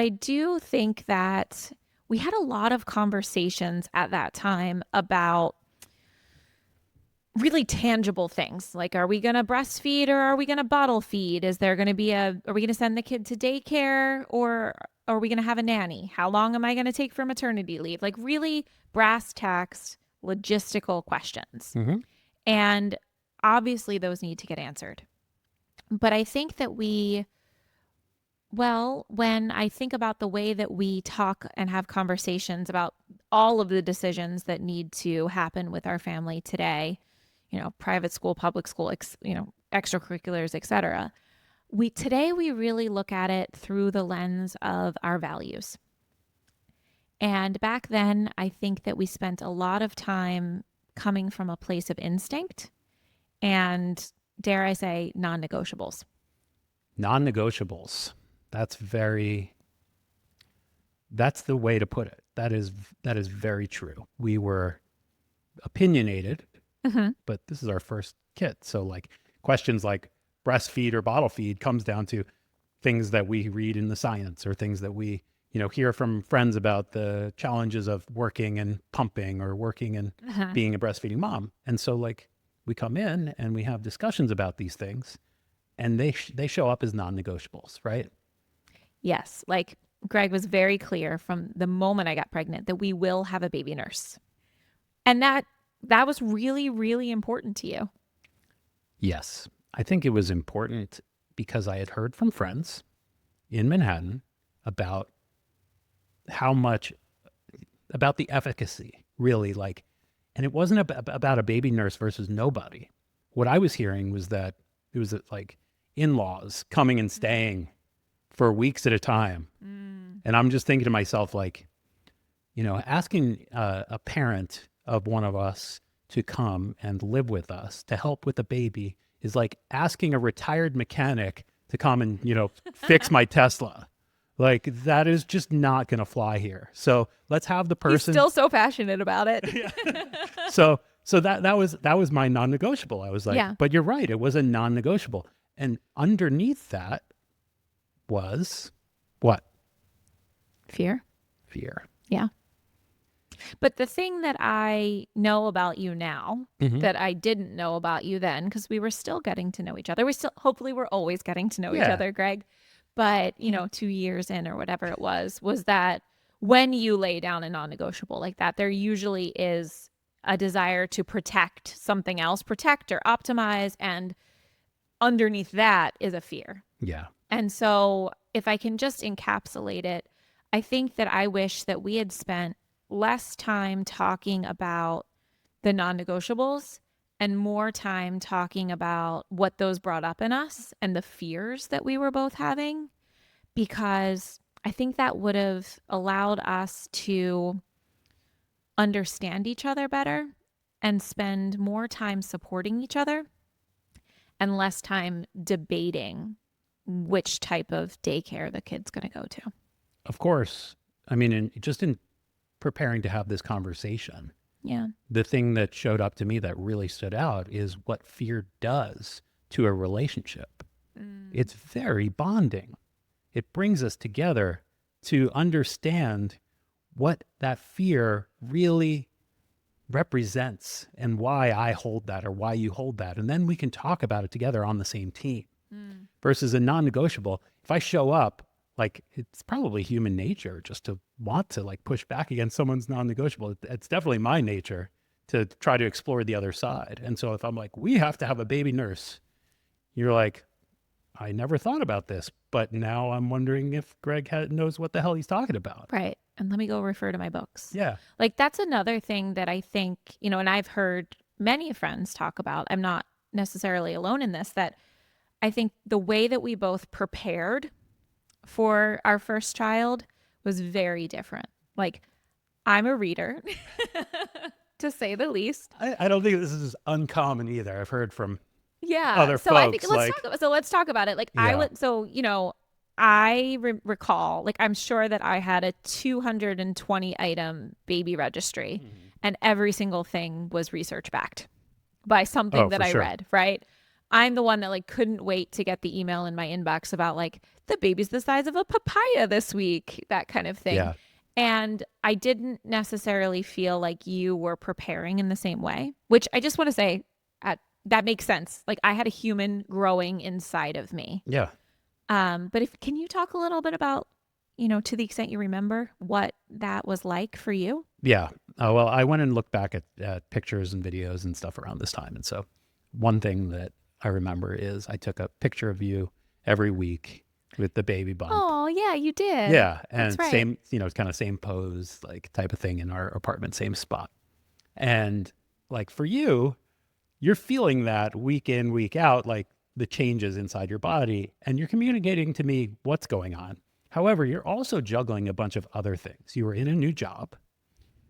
I do think that we had a lot of conversations at that time about really tangible things. Like, are we going to breastfeed or are we going to bottle feed? Is there going to be are we going to send the kid to daycare or are we going to have a nanny? How long am I going to take for maternity leave? Like, really brass tacks, logistical questions. Mm-hmm. And obviously, those need to get answered. But I think that when I think about the way that we talk and have conversations about all of the decisions that need to happen with our family today, private school, public school, extracurriculars, etc. We really look at it through the lens of our values. And back then, I think that we spent a lot of time coming from a place of instinct and, dare I say, non-negotiables. Non-negotiables. That's the way to put it. That is very true. We were opinionated, Mm-hmm. but this is our first kid. So like questions like breastfeed or bottle feed comes down to things that we read in the science or things that we, hear from friends about the challenges of working and pumping or working and Uh-huh. being a breastfeeding mom. And so like we come in and we have discussions about these things and they show up as non-negotiables, right? Yes. Like Greg was very clear from the moment I got pregnant that we will have a baby nurse. And that was really, really important to you. Yes. I think it was important because I had heard from friends in Manhattan about how much about the efficacy, really, like, and it wasn't about a baby nurse versus nobody. What I was hearing was that it was like in-laws coming and staying for weeks at a time. Mm. And I'm just thinking to myself, like, asking a parent of one of us to come and live with us to help with a baby is like asking a retired mechanic to come and, fix my Tesla. Like that is just not going to fly here. So let's have the He's person. still so passionate about it. So that was my non-negotiable. I was like, Yeah. but you're right. It was a non-negotiable. And underneath that was what? Fear. Fear. Yeah. But the thing that I know about you now Mm-hmm. that I didn't know about you then, because we were still getting to know each other. Hopefully we're always getting to know each Yeah. other, Greg. But, 2 years in or whatever it was that when you lay down a non-negotiable like that, there usually is a desire to protect something else, protect or optimize. And underneath that is a fear. Yeah. And so if I can just encapsulate it, I think that I wish that we had spent less time talking about the non-negotiables and more time talking about what those brought up in us and the fears that we were both having, because I think that would have allowed us to understand each other better and spend more time supporting each other and less time debating which type of daycare the kid's going to go to. Of course. I mean, in preparing to have this conversation, Yeah. the thing that showed up to me that really stood out is what fear does to a relationship. It's very bonding. It brings us together to understand what that fear really represents and why I hold that or why you hold that. And then we can talk about it together on the same team versus a non-negotiable. If I show up, like it's probably human nature just to want to like push back against someone's non-negotiable. It's definitely my nature to try to explore the other side. And so if I'm like, we have to have a baby nurse, you're like, I never thought about this, but now I'm wondering if Greg knows what the hell he's talking about. Right. And let me go refer to my books. Yeah. Like that's another thing that I think, and I've heard many friends talk about. I'm not necessarily alone in this, that I think the way that we both prepared for our first child was very different. Like I'm a reader, to say the least. I don't think this is uncommon either. I've heard from Yeah. other So I think folks like, let's talk about it. Like I yeah. would, so, I recall, like, I'm sure that I had a 220 item baby registry and every single thing was research backed by something Oh, that for I sure. read. Right. I'm the one that like couldn't wait to get the email in my inbox about like the baby's the size of a papaya this week, that kind of thing. Yeah. And I didn't necessarily feel like you were preparing in the same way, which I just want to say that makes sense. Like I had a human growing inside of me. Yeah. But if can you talk a little bit about, to the extent you remember, what that was like for you? Yeah. Well, I went and looked back at pictures and videos and stuff around this time. And so one thing that I remember is I took a picture of you every week with the baby bump. Oh, yeah, you did. Yeah. That's And right. same, kind of same pose, like type of thing in our apartment, same spot. And like for you, you're feeling that week in, week out, like the changes inside your body, and you're communicating to me what's going on. However, you're also juggling a bunch of other things. You were in a new job.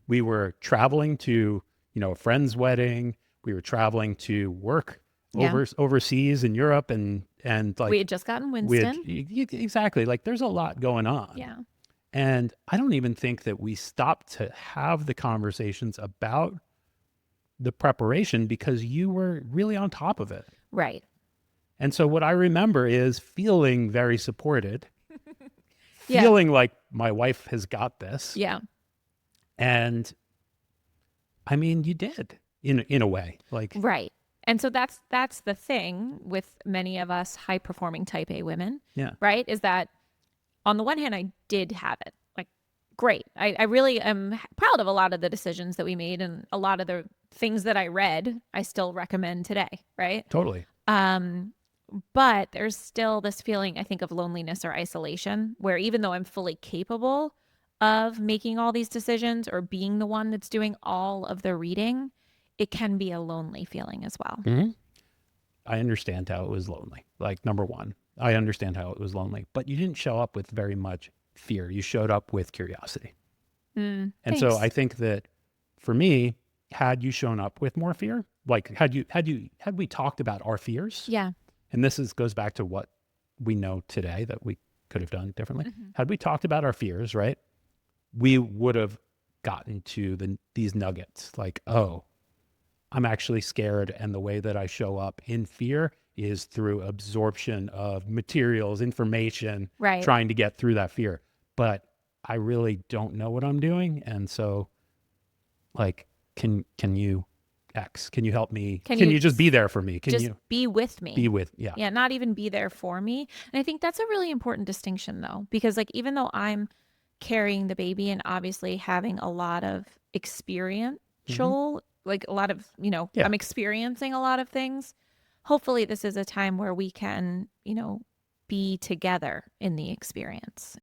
We were traveling to, a friend's wedding. We were traveling to work Yeah. overseas in Europe, and We like had just gotten we had Winston. exactly, like there's a lot going on. Yeah. And I don't even think that we stopped to have the conversations about the preparation because you were really on top of it. Right. And so what I remember is feeling very supported, Yeah. feeling like my wife has got this. Yeah. And I mean, you did in a way. Like, Right. And so that's the thing with many of us high performing type A women, yeah, right? Is that on the one hand, I did have it. Like, great. I really am proud of a lot of the decisions that we made and a lot of the things that I read, I still recommend today, right? totally. Um, but there's still this feeling, I think, of loneliness or isolation where even though I'm fully capable of making all these decisions or being the one that's doing all of the reading, it can be a lonely feeling as well. Hmm. I understand how it was lonely. Like, number one, I understand how it was lonely, but you didn't show up with very much fear. You showed up with curiosity. And so I Thanks. think that for me, had you shown up with more fear, like had we talked about our fears, Yeah. and goes back to what we know today that we could have done differently. Mhm. Had we talked about our fears, right, we would have gotten to these nuggets like, oh, I'm actually scared, and the way that I show up in fear is through absorption of materials, information, Right. trying to get through that fear. But I really don't know what I'm doing, and so like, can you can you help me? Can Can you you just be there for me? Can just you be with be me? with? Yeah, Yeah, not even be there for me. And I think that's a really important distinction though, because like even though I'm carrying the baby and obviously having a lot of hmm, experiential, like a lot of, yeah. I'm experiencing a lot of things. Hopefully this is a time where we can, be together in the experience.